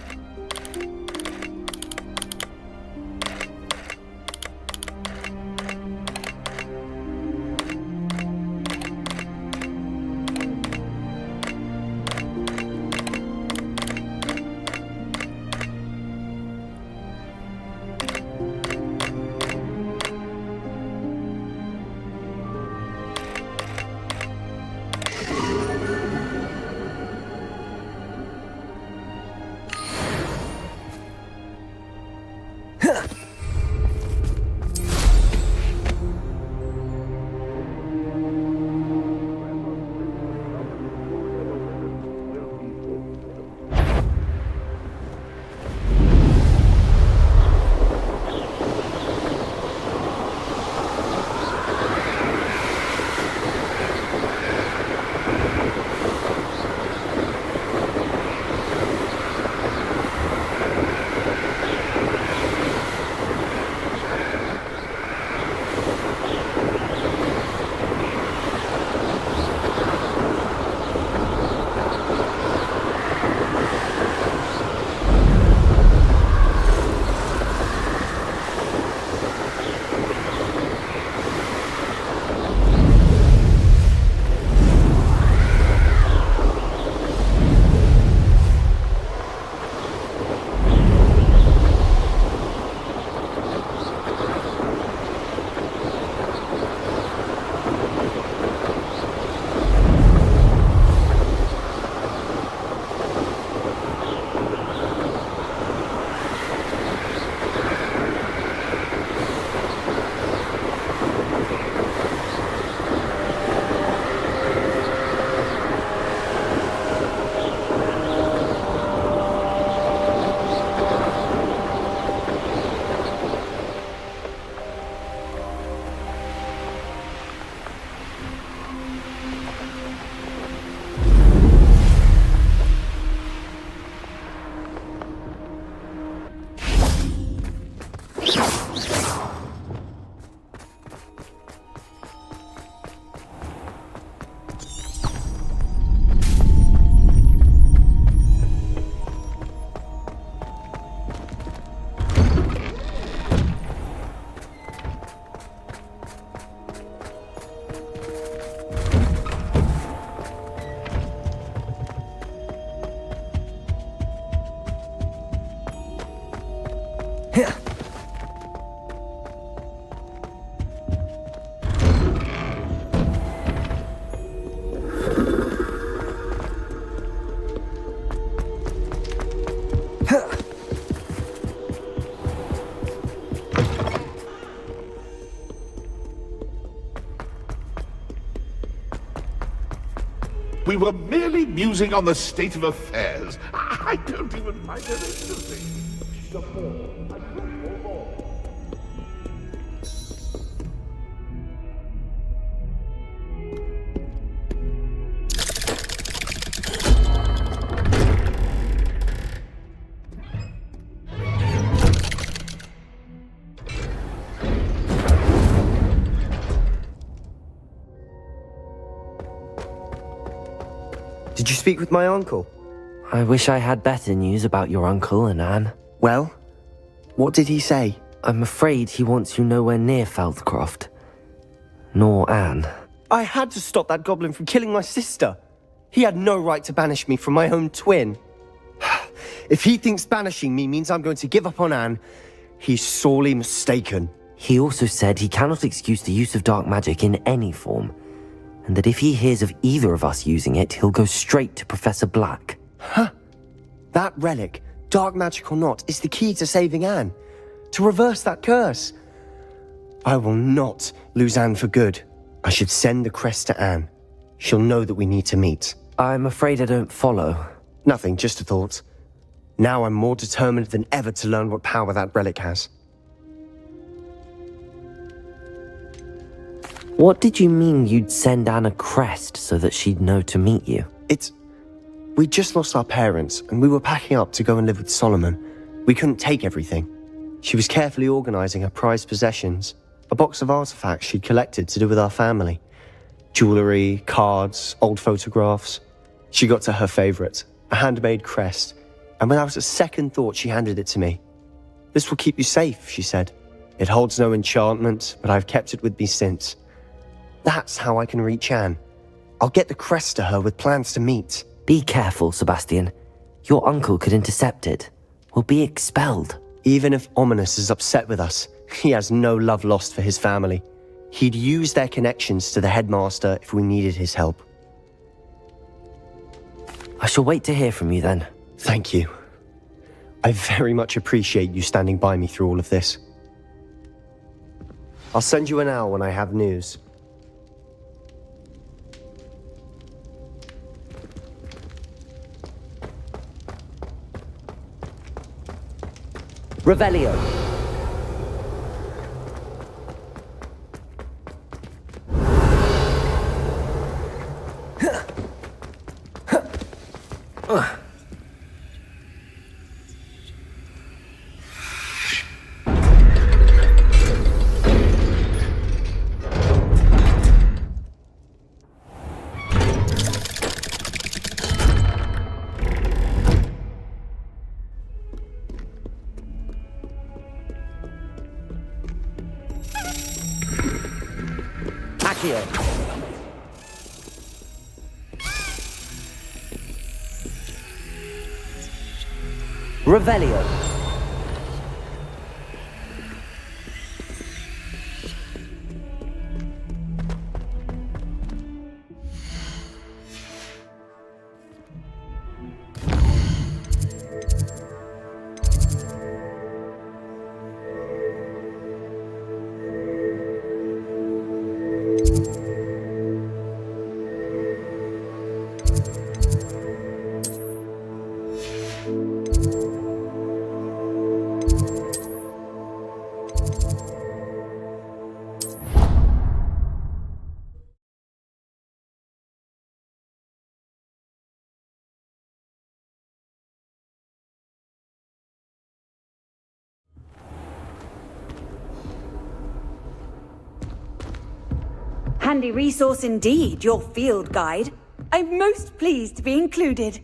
We were merely musing on the state of affairs. I don't even find it interesting. Did you speak with my uncle? I wish I had better news about your uncle and Anne. Well, what did he say? I'm afraid he wants you nowhere near Feldcroft. Nor Anne. I had to stop that goblin from killing my sister. He had no right to banish me from my own twin. If he thinks banishing me means I'm going to give up on Anne, he's sorely mistaken. He also said he cannot excuse the use of dark magic in any form, and that if he hears of either of us using it, he'll go straight to Professor Black. Huh? That relic, dark magic or not, is the key to saving Anne. To reverse that curse. I will not lose Anne for good. I should send the crest to Anne. She'll know that we need to meet. I'm afraid I don't follow. Nothing, just a thought. Now I'm more determined than ever to learn what power that relic has. What did you mean you'd send Anne a crest so that she'd know to meet you? We'd just lost our parents, and we were packing up to go and live with Solomon. We couldn't take everything. She was carefully organizing her prized possessions, a box of artifacts she'd collected to do with our family. Jewelry, cards, old photographs. She got to her favorite, a handmade crest, and without a second thought she handed it to me. "This will keep you safe," she said. "It holds no enchantment, but I've kept it with me since. That's how I can reach Anne. I'll get the crest to her with plans to meet." Be careful, Sebastian. Your uncle could intercept it. We'll be expelled. Even if Ominous is upset with us, he has no love lost for his family. He'd use their connections to the headmaster if we needed his help. I shall wait to hear from you then. Thank you. I very much appreciate you standing by me through all of this. I'll send you an owl when I have news. Revelio. Revelio. Handy resource indeed, your field guide. I'm most pleased to be included.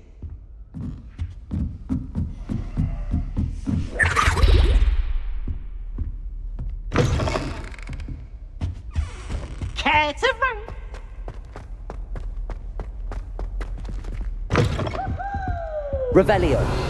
Care to run? Revelio.